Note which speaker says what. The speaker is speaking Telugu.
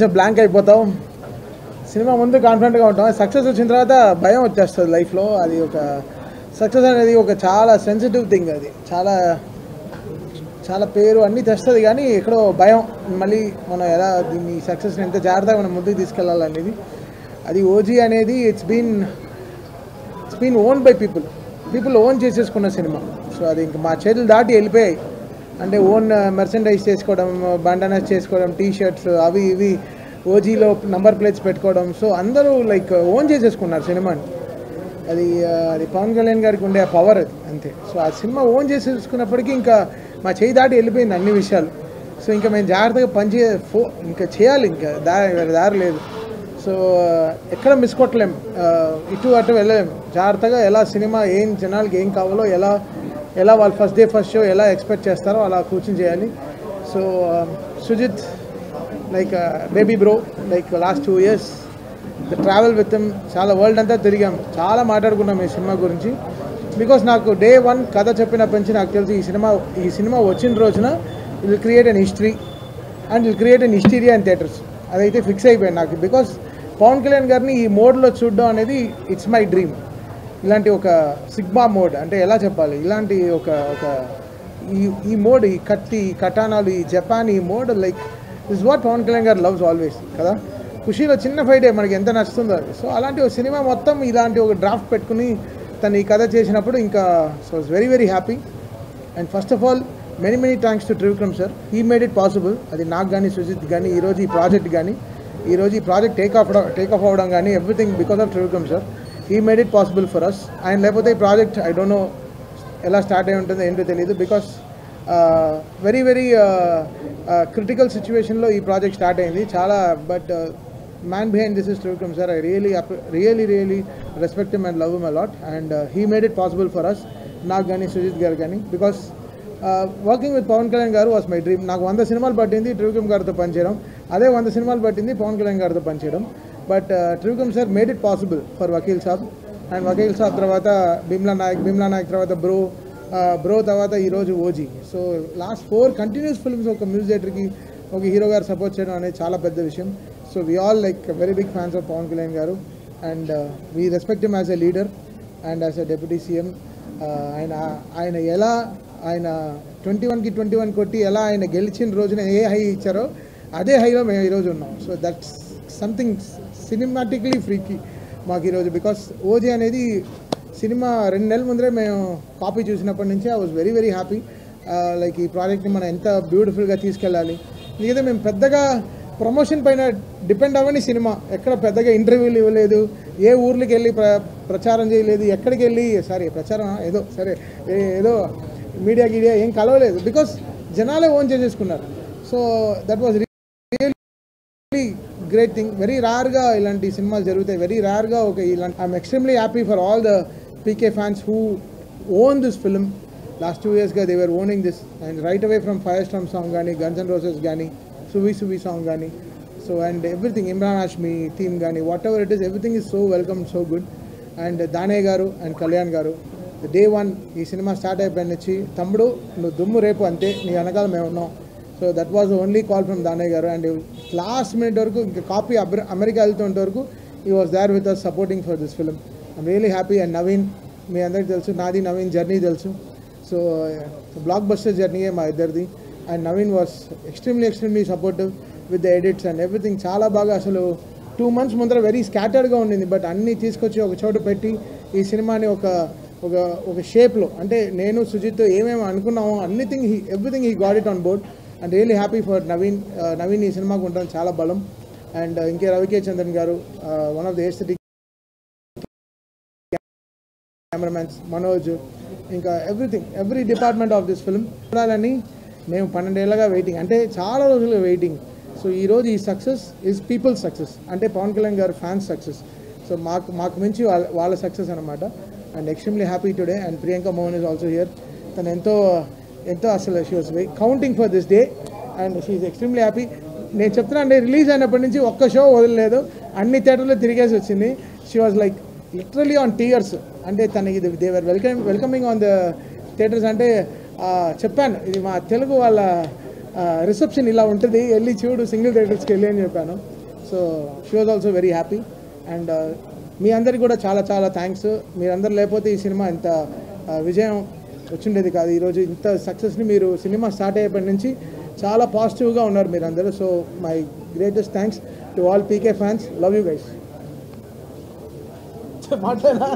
Speaker 1: కొంచెం బ్లాంక్ అయిపోతాం. సినిమా ముందు కాన్ఫిడెంట్గా ఉంటాం, సక్సెస్ వచ్చిన తర్వాత భయం వచ్చేస్తుంది లైఫ్లో. అది ఒక సక్సెస్ అనేది ఒక చాలా సెన్సిటివ్ థింగ్, అది చాలా చాలా పేరు అన్నీ తెస్తుంది, కానీ ఎక్కడో భయం, మళ్ళీ మనం ఎలా దీన్ని సక్సెస్ని ఎంత జాగ్రత్తగా మనం ముందుకు తీసుకెళ్ళాలనేది. అది ఓజీ అనేది it's been own by people own చేసేసుకున్న సినిమా. సో అది ఇంక మా చేతులు దాటి వెళ్ళిపోయాయి. అంటే ఓన్ మెర్చండైజ్ చేసుకోవడం, బండనస్ చేసుకోవడం, టీషర్ట్స్ అవి ఇవి, ఓజీలో నంబర్ ప్లేట్స్ పెట్టుకోవడం. సో అందరూ లైక్ ఓన్ చేసేసుకున్నారు సినిమాని. అది పవన్ కళ్యాణ్ గారికి ఉండే పవర్ అది, అంతే. సో ఆ సినిమా ఓన్ చేసేసుకున్నప్పటికీ ఇంకా మా చేయి దాటి వెళ్ళిపోయింది అన్ని విషయాలు. సో ఇంకా మేము జాగ్రత్తగా ఇంకా చేయాలి, ఇంకా దారి లేదు. సో ఎక్కడ మిస్ కొట్టలేం, ఇటు అటు వెళ్ళలేం. జాగ్రత్తగా ఎలా సినిమా ఏం జనాలకి ఏం కావాలో, ఎలా వాళ్ళు ఫస్ట్ డే ఫస్ట్ షో ఎలా ఎక్స్పెక్ట్ చేస్తారో అలా కూర్చొని చేయాలి. So Sujeeth like baby bro, like last 2 years the travel with him, చాలా వరల్డ్ అంతా తిరిగాం, చాలా మాట్లాడుకున్నాం ఈ సినిమా గురించి. బికాస్ నాకు డే 1 కథ చెప్పినప్పటి నుంచి నాకు తెలిసి ఈ సినిమా వచ్చిన రోజున will create an history and will create an hysteria in theatres. అదైతే ఫిక్స్ అయిపోయింది నాకు. బికాస్ పవన్ కళ్యాణ్ గారిని ఈ మోడ్లో చూడడం అనేది ఇట్స్ మై డ్రీమ్. ఇలాంటి ఒక సిగ్మా మోడ్ అంటే ఎలా చెప్పాలి, ఇలాంటి ఒక ఈ మోడ్, ఈ కటానాలు, ఈ జపాన్, ఈ mode like this what Pawan Kalyan garu loves always కదా. ఖుషీలో చిన్న ఫైటే మనకి ఎంత నచ్చుతుందో అది. సో అలాంటి ఒక సినిమా మొత్తం ఇలాంటి ఒక డ్రాఫ్ట్ పెట్టుకుని తను ఈ కథ చేసినప్పుడు ఇంకా so it's very very happy. And first of all many thanks to Trivikram sir, he made it possible. అది నాకు కానీ సుజిత్ కానీ ఈరోజు ఈ ప్రాజెక్ట్ టేక్ ఆఫ్ అవ్వడం కానీ everything because of Trivikram sir. He made it possible for us. ఆయన లేకపోతే ఈ ప్రాజెక్ట్ ఐ డోంట్ నో ఎలా స్టార్ట్ అయి ఉంటుందో ఏంటో తెలియదు. బికాస్ వెరీ క్రిటికల్ సిచ్యువేషన్లో ఈ ప్రాజెక్ట్ స్టార్ట్ అయింది చాలా. But man behind this is Trivikram sir. I really respect him and love him a lot. And he made it possible for us, నాకు కానీ సుజిత్ గారు కానీ. Because working with Pawan Kalyan garu was my dream. నాకు 100 సినిమాలు పట్టింది త్రివిక్రమ్ గారితో పనిచేయడం, అదే 100 సినిమాలు పట్టింది పవన్ కళ్యాణ్ గారితో పనిచేయడం. But Trivikram sir made it possible for Vakeel Saab. And Vakeel Saab తర్వాత బిమ్లా నాయక్ తర్వాత బ్రో తర్వాత ఈరోజు OG. So last 4 continuous films ఒక మ్యూజిక్ డైరెక్టర్కి, ఒక హీరో గారు సపోర్ట్ చేయడం అనేది చాలా పెద్ద విషయం. So we all like very big fans of Pawan Kalyan గారు. And we respect him as a leader and as a deputy CM. ఆయన ఎలా ఆయన 21కి 21 కొట్టి ఎలా ఆయన గెలిచిన రోజున ఏ హై ఇచ్చారో అదే హైలో మేము ఈరోజు ఉన్నాం. సో దట్స్ సంథింగ్ సినిమాటిక్లీ ఫ్రీకి మాకు ఈరోజు. బికాస్ ఓజీ అనేది సినిమా 2 నెలల ముందరే మేము కాపీ చూసినప్పటి నుంచి I was very happy. Like ఈ ప్రాజెక్ట్ని మనం ఎంత బ్యూటిఫుల్గా తీసుకెళ్ళాలి. ఎందుకంటే మేము పెద్దగా ప్రమోషన్ పైన డిపెండ్ అవ్వని సినిమా, ఎక్కడ పెద్దగా ఇంటర్వ్యూలు ఇవ్వలేదు, ఏ ఊర్లకి వెళ్ళి ప్రచారం చేయలేదు, ఎక్కడికి వెళ్ళి ప్రచారం ఏదో మీడియా ఏం కలవలేదు. బికాస్ జనాలే ఓన్ చేసేసుకున్నారు. So that was really great thing. Very రేర్గా ఇలాంటి సినిమాలు జరుగుతాయి, వెరీ రేర్గా ఇలాంటి. I'm extremely happy for all the PK fans who own this film. Last 2 yearsగా they were owning this. And right away from fire storm song కానీ, గన్స్ అండ్ రోజెస్ కానీ, సువి సాంగ్ కానీ, so and everything, Imran Hashmi theme కానీ, whatever it is, everything is so welcome, so good. And దానే గారు అండ్ కళ్యాణ్ గారు డే 1 ఈ సినిమా స్టార్ట్ అయిపోయిన నుంచి, తమ్ముడు నువ్వు దుమ్ము రేపు అంతే, నీ వెనకాల మేము ఉన్నాం. So that was only call from దానే గారు. అండ్ లాస్ట్ మినిట్ వరకు ఇంకా కాపీ అమెరికా వెళ్తుంటే వరకు ఈ was there with us supporting for this film. I'm really happy. And Naveen, మీ అందరికీ తెలుసు, నాది నవీన్ జర్నీ తెలుసు. సో బ్లాక్ బస్టర్ జర్నీయే మా ఇద్దరిది. And Naveen was extremely supportive with the edits and everything. చాలా బాగా, అసలు 2 months ముందర వెరీ స్కాటర్డ్గా ఉండింది, బట్ అన్నీ తీసుకొచ్చి ఒక చోట పెట్టి ఈ సినిమాని ఒక షేప్లో, అంటే నేను సుజిత్ ఏమేమి అనుకున్నామో everything he got it on board. And really happy for Naveen ఈ సినిమాకు ఉండడం చాలా బలం. అండ్ ఇంకే రవికే చంద్రన్ గారు, one of the aesthetic cameramens, Manoj, ఇంకా every department of this film చూడాలని మేము 12 ఏళ్ళగా వెయిటింగ్, అంటే చాలా రోజులుగా వెయిటింగ్. సో ఈరోజు ఈ సక్సెస్ ఈజ్ పీపుల్ సక్సెస్, అంటే పవన్ కళ్యాణ్ గారు ఫ్యాన్స్ సక్సెస్. సో మాకు మించి వాళ్ళ సక్సెస్ అనమాట. And extremely happy today. And Priyanka Mohan is also here. తను ఎంతో అసలు she was counting for this day and she is extremely happy. నేను చెప్తున్నా, అంటే రిలీజ్ అయినప్పటి నుంచి ఒక్క షో వదలలేదు, అన్ని థియేటర్లో తిరిగేసి వచ్చింది. She was like literally on tears. అంటే తనకి దేవర్ వెల్కమింగ్ ఆన్ ద థియేటర్స్. అంటే చెప్పాను, ఇది మా తెలుగు వాళ్ళ రిసెప్షన్ ఇలా ఉంటుంది, వెళ్ళి చూడు సింగిల్ థియేటర్స్కి వెళ్ళి అని చెప్పాను. So she was also very happy. And మీ అందరికి కూడా చాలా చాలా థ్యాంక్స్. మీరందరూ లేకపోతే ఈ సినిమా ఇంత విజయం వచ్చిండేది కాదు. ఈరోజు ఇంత సక్సెస్ని మీరు సినిమా స్టార్ట్ అయ్యేప్పటి నుంచి చాలా పాజిటివ్గా ఉన్నారు మీరందరూ. So my greatest thanks to all PK fans. Love you guys. మాట్లాడా